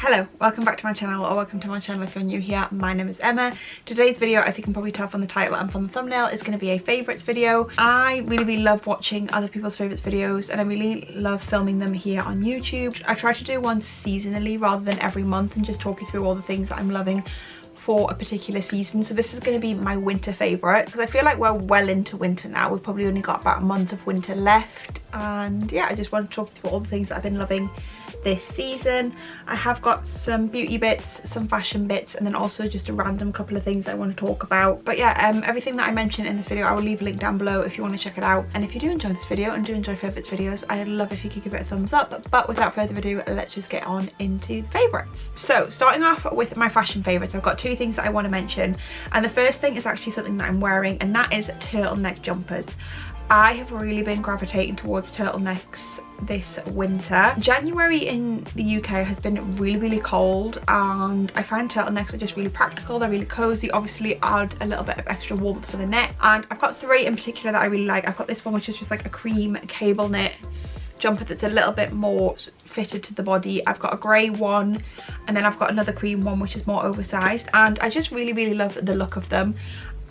Hello, welcome back to my channel, or welcome to my channel if you're new here. My name is Emma. Today's video, as you can probably tell from the title and from the thumbnail, is going to be a favourites video. I really love watching other people's favourites videos, and I really love filming them here on YouTube. I try to do one seasonally rather than every month and just talk you through all the things that I'm loving for a particular season. So this is going to be my winter favourite, because I feel like we're well into winter now. We've probably only got about a month of winter left, and yeah, I just want to talk you through all the things that I've been loving this season. I have got some beauty bits, some fashion bits, and then also just a random couple of things I want to talk about. But yeah, everything that I mentioned in this video, I will leave a link down below if you want to check it out. And if you do enjoy this video and do enjoy favourites videos, I'd love if you could give it a thumbs up. But without further ado, let's just get on into the favourites. So starting off with my fashion favourites, I've got two things that I want to mention, and the first thing is actually something that I'm wearing, and that is turtleneck jumpers. I have really been gravitating towards turtlenecks this winter. January in the UK has been really cold, and I find turtlenecks are just really practical. They're really cozy, obviously add a little bit of extra warmth for the neck, and I've got three in particular that I really like. I've got this one, which is just like a cream cable knit jumper that's a little bit more fitted to the body. I've got a grey one, and then I've got another cream one which is more oversized, and I just really love the look of them.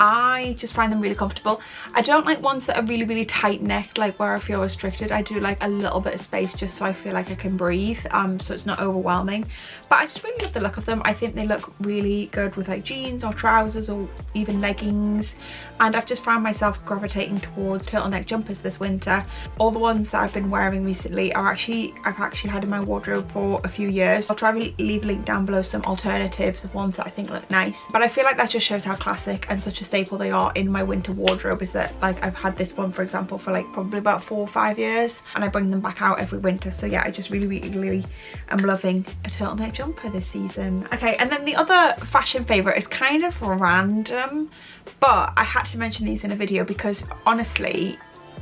I just find them really comfortable. I don't like ones that are really tight necked, like where I feel restricted. I do like a little bit of space just so I feel like I can breathe, so it's not overwhelming. But I just really love the look of them. I think they look really good with like jeans or trousers or even leggings, and I've just found myself gravitating towards turtleneck jumpers this winter. All the ones that I've been wearing recently are I've actually had in my wardrobe for a few years. I'll try to leave a link down below some alternatives of ones that I think look nice, but I feel like that just shows how classic and such a staple they are in my winter wardrobe. Is that like I've had this one, for example, for like probably about 4 or 5 years, and I bring them back out every winter. So yeah, I just really am loving a turtleneck jumper this season. Okay, and then the other fashion favorite is kind of random, but I had to mention these in a video because honestly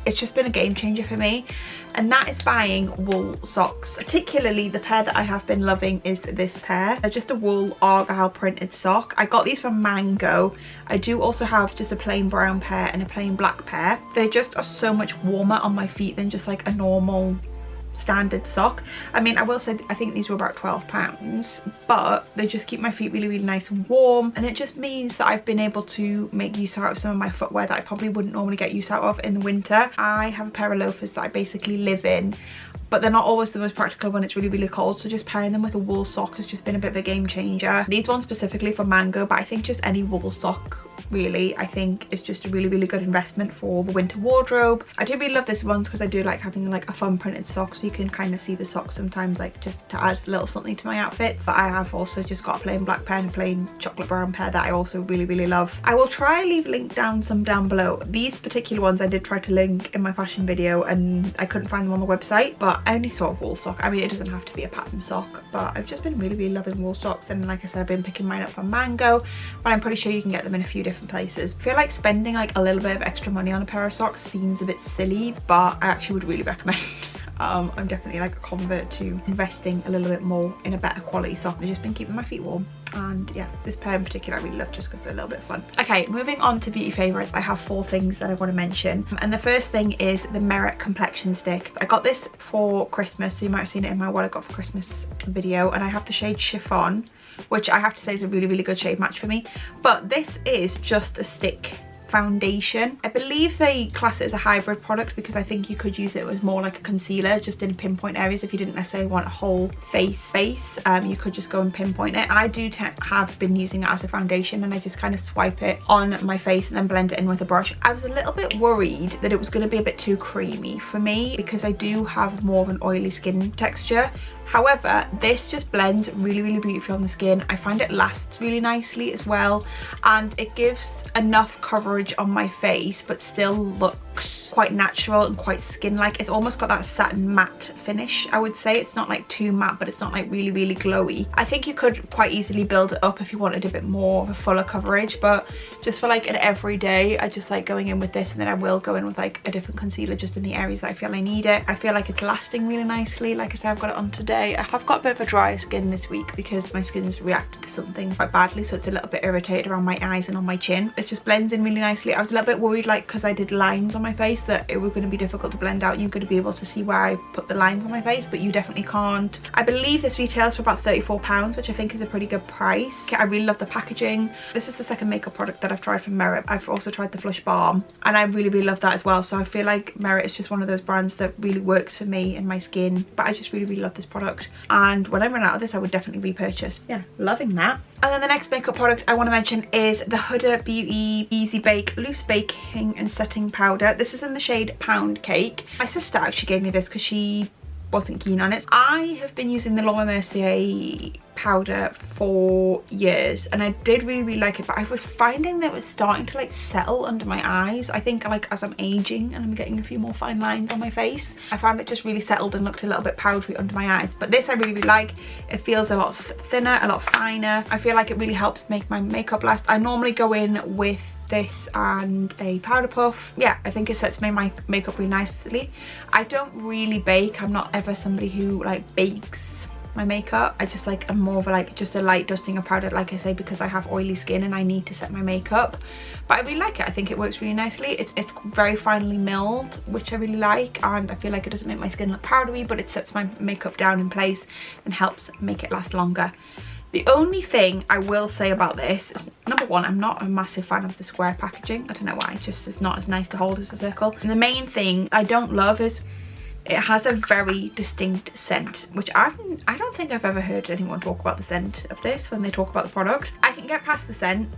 it's just been a game changer for me, and that is buying wool socks. Particularly the pair that I have been loving is this pair. They're just a wool argyle printed sock. I got these from Mango. I do also have just a plain brown pair and a plain black pair. They just are so much warmer on my feet than just like a normal standard sock. I mean, I will say I think these were about £12, but they just keep my feet really nice and warm, and it just means that I've been able to make use out of some of my footwear that I probably wouldn't normally get use out of in the winter. I have a pair of loafers that I basically live in, but they're not always the most practical when it's really cold, so just pairing them with a wool sock has just been a bit of a game changer. These ones specifically from Mango, but I think just any wool sock really, I think is just a really good investment for the winter wardrobe. I do really love this ones because I do like having like a fun printed sock, so you can kind of see the socks sometimes, like just to add a little something to my outfits. But I have also just got a plain black pair and a plain chocolate brown pair that I also really love. I will try and leave a link down below. These particular ones I did try to link in my fashion video, and I couldn't find them on the website, but I only saw a wool sock. I mean, it doesn't have to be a pattern sock, but I've just been really loving wool socks, and like I said, I've been picking mine up from Mango, but I'm pretty sure you can get them in a few different places. I feel like spending like a little bit of extra money on a pair of socks seems a bit silly, but I actually would really recommend. I'm definitely like a convert to investing a little bit more in a better quality sock. I've just been keeping my feet warm, and yeah, this pair in particular I really love just because they're a little bit fun. Okay, moving on to beauty favourites, I have 4 things that I want to mention, and the first thing is the Merit complexion stick. I got this for Christmas, so you might have seen it in my what I got for Christmas video, and I have the shade Chiffon, which I have to say is a really good shade match for me. But this is just a stick foundation. I believe they class it as a hybrid product because I think you could use it as more like a concealer, just in pinpoint areas. If you didn't necessarily want a whole face, you could just go and pinpoint it. I do have been using it as a foundation, and I just kind of swipe it on my face and then blend it in with a brush. I was a little bit worried that it was going to be a bit too creamy for me because I do have more of an oily skin texture. However, this just blends really beautifully on the skin. I find it lasts really nicely as well, and it gives enough coverage on my face but still looks quite natural and quite skin-like. It's almost got that satin matte finish, I would say. It's not like too matte, but it's not like really glowy. I think you could quite easily build it up if you wanted a bit more of a fuller coverage, but just for like an everyday, I just like going in with this, and then I will go in with like a different concealer just in the areas that I feel I need it. I feel like it's lasting really nicely. Like I said, I've got it on today. I have got a bit of a drier skin this week because my skin's reacted to something quite badly, so it's a little bit irritated around my eyes and on my chin. It just blends in really nicely. I was a little bit worried, like, because I did lines on my face that it was going to be difficult to blend out. You're going to be able to see where I put the lines on my face, but you definitely can't. I believe this retails for about £34, which I think is a pretty good price. I really love the packaging. This is the second makeup product that I've tried from Merit. I've also tried the Flush Balm, and I really love that as well. So I feel like Merit is just one of those brands that really works for me and my skin, but I just really love this product, and when I run out of this I would definitely repurchase. Yeah, loving that. And then the next makeup product I want to mention is the Huda Beauty Easy Bake Loose Baking and Setting Powder. This is in the shade Pound Cake. My sister actually gave me this because she wasn't keen on it. I have been using the Laura Mercier powder for years, and I did really like it, but I was finding that it was starting to like settle under my eyes. I think like as I'm aging and I'm getting a few more fine lines on my face, I found it just really settled and looked a little bit powdery under my eyes. But this I really like. It feels a lot thinner, a lot finer. I feel like it really helps make my makeup last. I normally go in with this and a powder puff. Yeah, I think it sets my makeup really nicely. I don't really bake. I'm not ever somebody who like bakes my makeup. I just like, I'm more of a like just a light dusting of powder, like I say, because I have oily skin and I need to set my makeup. But I really like it. I think it works really nicely. It's very finely milled, which I really like, and I feel like it doesn't make my skin look powdery, but it sets my makeup down in place and helps make it last longer. The only thing I will say about this is, number one, I'm not a massive fan of the square packaging. I don't know why, it's not as nice to hold as a circle. And the main thing I don't love is it has a very distinct scent, which I don't think I've ever heard anyone talk about the scent of this when they talk about the product. I can get past the scent,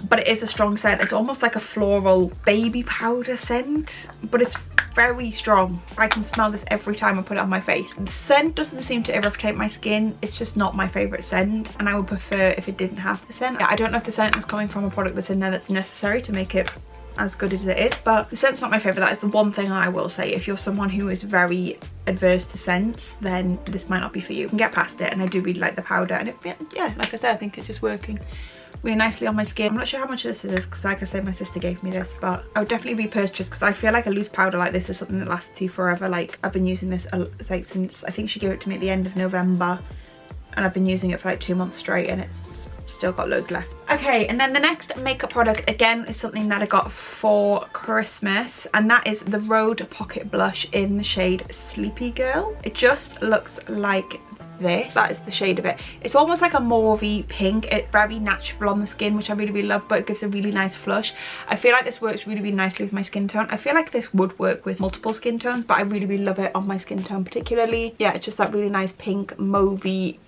but it is a strong scent. It's almost like a floral baby powder scent, but it's very strong. I can smell this every time I put it on my face. The scent doesn't seem to irritate my skin. It's just not my favourite scent, and I would prefer if it didn't have the scent. I don't know if the scent is coming from a product that's in there that's necessary to make it as good as it is, but the scent's not my favourite. That is the one thing I will say. If you're someone who is very adverse to scents, then this might not be for you. You can get past it, and I do really like the powder, and yeah, like I said, I think it's just working really nicely on my skin. I'm not sure how much this is because, like I said, my sister gave me this, but I would definitely repurchase because I feel like a loose powder like this is something that lasts you forever. Like, I've been using this like since, I think she gave it to me at the end of November, and I've been using it for like 2 months straight, and it's still got loads left. Okay, and then the next makeup product again is something that I got for Christmas, and that is the RHODE Pocket Blush in the shade Sleepy Girl. It just looks like this. That is the shade of it. It's almost like a mauvey pink. It's very natural on the skin, which I really love, but it gives a really nice flush. I feel like this works really nicely with my skin tone. I feel like this would work with multiple skin tones, but I really love it on my skin tone particularly. Yeah, it's just that really nice pink mauvey,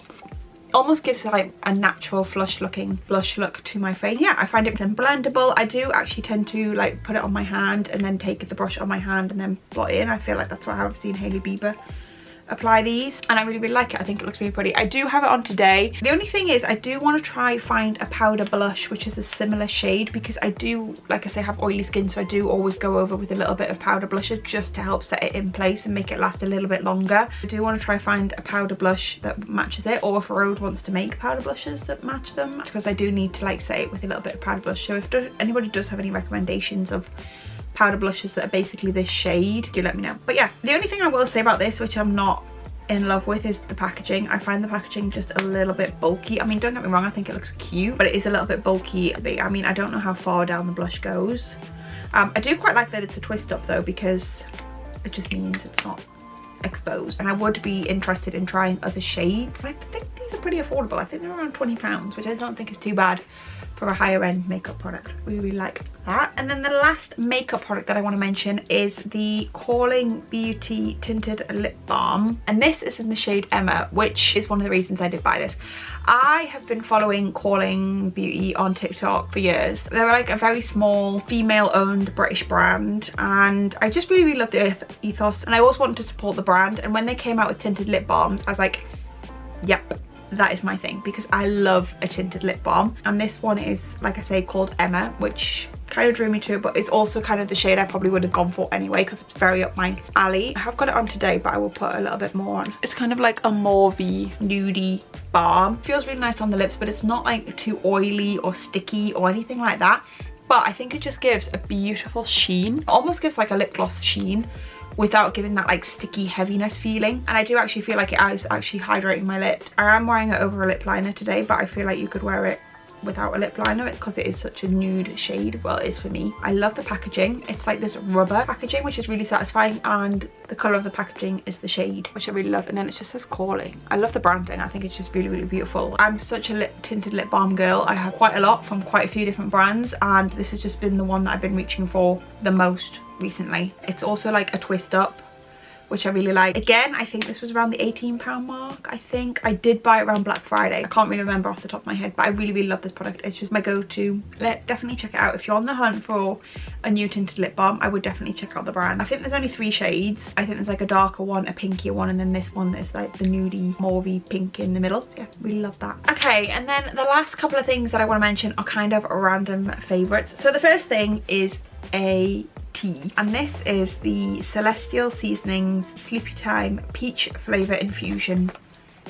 almost gives like a natural flush looking blush look to my face. Yeah, I find it blendable. I do actually tend to like put it on my hand and then take the brush on my hand and then blot it in. I feel like that's what I've seen Hailey Bieber apply these, and I really like it. I think it looks really pretty. I do have it on today. The only thing is I do want to try find a powder blush which is a similar shade, because I do, like I say, have oily skin, so I do always go over with a little bit of powder blusher just to help set it in place and make it last a little bit longer. I do want to try find a powder blush that matches it, or if RHODE wants to make powder blushes that match them, because I do need to like set it with a little bit of powder blush. So if anybody does have any recommendations of powder blushes that are basically this shade, do let me know. But yeah, the only thing I will say about this, which I'm not in love with, is the packaging. I find the packaging just a little bit bulky. I mean, don't get me wrong, I think it looks cute, but it is a little bit bulky. I mean, I don't know how far down the blush goes. I do quite like that it's a twist up though, because it just means it's not exposed, and I would be interested in trying other shades. I think these are pretty affordable. I think they're around £20, which I don't think is too bad for a higher end makeup product. We really like that. And then the last makeup product that I want to mention is the Calling Beauty Tinted Lip Balm, and this is in the shade Emma, which is one of the reasons I did buy this. I have been following Calling Beauty on TikTok for years. They're like a very small female owned British brand, and I just really love the ethos, and I always wanted to support the brand. And when they came out with tinted lip balms, I was like, yep, that is my thing, because I love a tinted lip balm. And this one is, like I say, called Emma, which kind of drew me to it, but it's also kind of the shade I probably would have gone for anyway, because it's very up my alley. I have got it on today, but I will put a little bit more on. It's kind of like a mauvey, nudie balm. Feels really nice on the lips, but it's not like too oily or sticky or anything like that. But I think it just gives a beautiful sheen. It almost gives like a lip gloss sheen without giving that like sticky heaviness feeling. And I do actually feel like it is actually hydrating my lips. I am wearing it over a lip liner today, but I feel like you could wear it without a lip liner because it is such a nude shade. Well, it is for me. I love the packaging. It's like this rubber packaging, which is really satisfying, and the colour of the packaging is the shade, which I really love. And then it just says Calling. I love the branding. I think it's just really, really beautiful. I'm such a tinted lip balm girl. I have quite a lot from quite a few different brands, and this has just been the one that I've been reaching for the most recently. It's also like a twist up, which I really like. Again, I think this was around the £18 mark. I think I did buy it around Black Friday. I can't really remember off the top of my head, but I really, really love this product. It's just my go-to. Definitely check it out. If you're on the hunt for a new tinted lip balm, I would definitely check out the brand. I think there's only 3 shades. I think there's like a darker one, a pinkier one, and then this one that's like the nudie, mauvey pink in the middle. Yeah, really love that. Okay, and then the last couple of things that I want to mention are kind of random favorites. So the first thing is a tea, and this is the Celestial Seasonings Sleepy Time Peach Flavour Infusion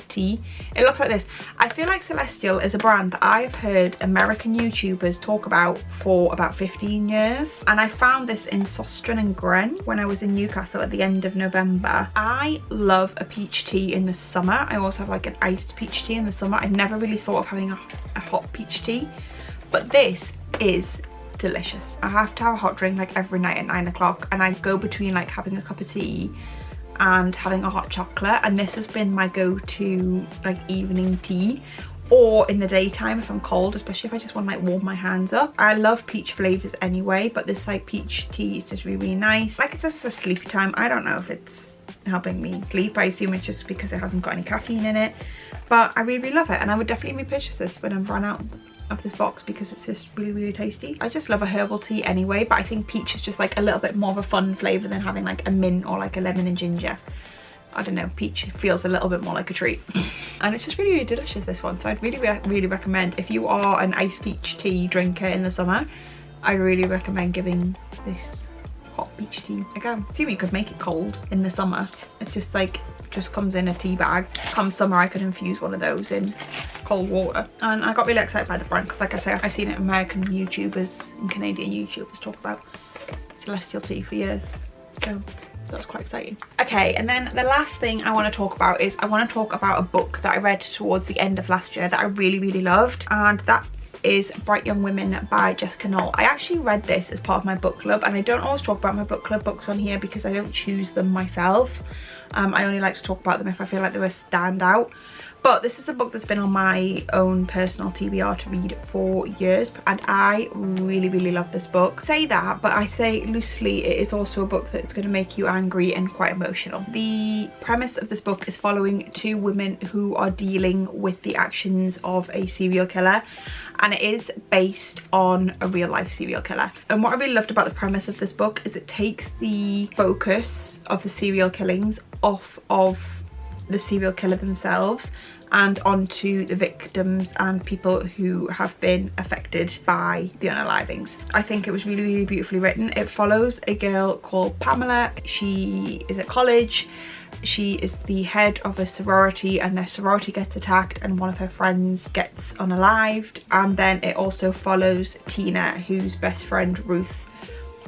tea. It looks like this. I feel like Celestial is a brand that I've heard American YouTubers talk about for about 15 years, and I found this in Sostren and Gren when I was in Newcastle at the end of November. I love a peach tea in the summer. I also have like an iced peach tea in the summer. I've never really thought of having a hot peach tea, but this is delicious. I have to have a hot drink like every night at 9 o'clock, and I go between like having a cup of tea and having a hot chocolate, and this has been my go-to like evening tea, or in the daytime if I'm cold, especially if I just want to like warm my hands up. I love peach flavors anyway, but this like peach tea is just really, really nice. Like, it's just a sleepy time. I don't know if it's helping me sleep. I assume it's just because it hasn't got any caffeine in it, but I really, really love it, and I would definitely repurchase this when I've run out of this box because it's just really, really tasty. I just love a herbal tea anyway, but I think peach is just like a little bit more of a fun flavour than having like a mint or like a lemon and ginger. I don't know, peach feels a little bit more like a treat. And it's just really, really delicious, this one. So I'd really, really recommend, if you are an iced peach tea drinker in the summer, I really recommend giving this hot peach tea a go. Assuming you could make it cold in the summer. It's just like, just comes in a tea bag. Come summer, I could infuse one of those in cold water. And I got really excited by the brand because, like I say, I've seen it American YouTubers and Canadian YouTubers talk about Celestial tea for years. So that's quite exciting. Okay, and then the last thing I want to talk about is I want to talk about a book that I read towards the end of last year that I really, really loved, and that is Bright Young Women by Jessica Knoll. I actually read this as part of my book club, and I don't always talk about my book club books on here because I don't choose them myself. I only like to talk about them if I feel like they're a standout. But this is a book that's been on my own personal TBR to read for years, and I really, really love this book. I say that, but I say loosely it is also a book that's going to make you angry and quite emotional. The premise of this book is following 2 women who are dealing with the actions of a serial killer, and it is based on a real life serial killer. And what I really loved about the premise of this book is it takes the focus of the serial killings off of the serial killer themselves and onto the victims and people who have been affected by the unalivings. I think it was really, really beautifully written. It follows a girl called Pamela. She is at college. She is the head of a sorority, and their sorority gets attacked and one of her friends gets unalived. And then it also follows Tina, whose best friend Ruth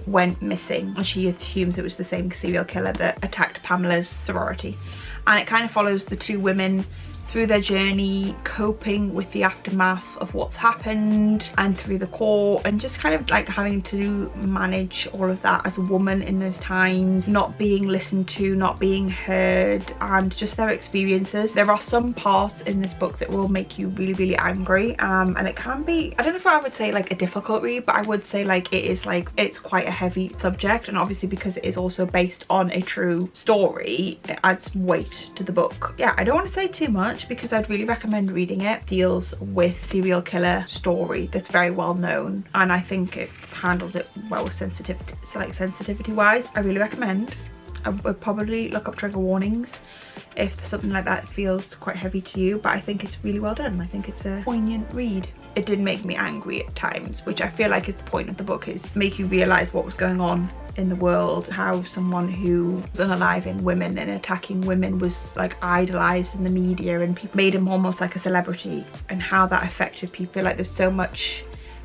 went missing, and she assumes it was the same serial killer that attacked Pamela's sorority. And it kind of follows the 2 women through their journey, coping with the aftermath of what's happened and through the court, and just kind of like having to manage all of that as a woman in those times, not being listened to, not being heard, and just their experiences. There are some parts in this book that will make you really, really angry, and it can be, I don't know if I would say like a difficult read, but I would say like it is like, it's quite a heavy subject, and obviously because it is also based on a true story, it adds weight to the book. Yeah, I don't want to say too much because I'd really recommend reading it. It deals with serial killer story that's very well known, and I think it handles it well with sensitivity wise. I really recommend. I would probably look up trigger warnings if something like that feels quite heavy to you, but I think it's really well done. I think it's a poignant read. It did make me angry at times, which I feel like is the point of the book, is make you realise what was going on in the world, how someone who was unaliving women and attacking women was like idolised in the media, and people made him almost like a celebrity, and how that affected people. Like, there's so much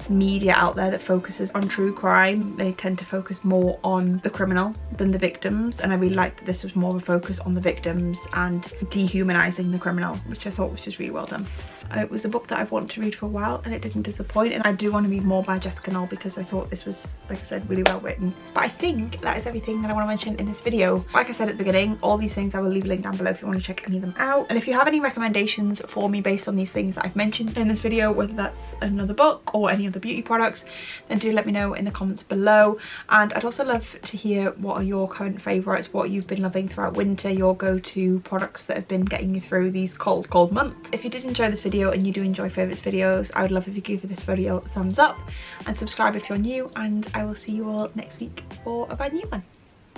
media out there that focuses on true crime. They tend to focus more on the criminal than the victims, and I really liked that this was more of a focus on the victims and dehumanizing the criminal, which I thought was just really well done. So it was a book that I've wanted to read for a while and it didn't disappoint, and I do want to read more by Jessica Knoll because I thought this was, like I said, really well written. But I think that is everything that I want to mention in this video. Like I said at the beginning, all these things I will leave a link down below if you want to check any of them out. And if you have any recommendations for me based on these things that I've mentioned in this video, whether that's another book or any other beauty products, then do let me know in the comments below. And I'd also love to hear what are your current favourites, what you've been loving throughout winter, your go-to products that have been getting you through these cold months. If you did enjoy this video and you do enjoy favourites videos, I would love if you give this video a thumbs up and subscribe if you're new, and I will see you all next week for a brand new one.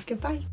Goodbye.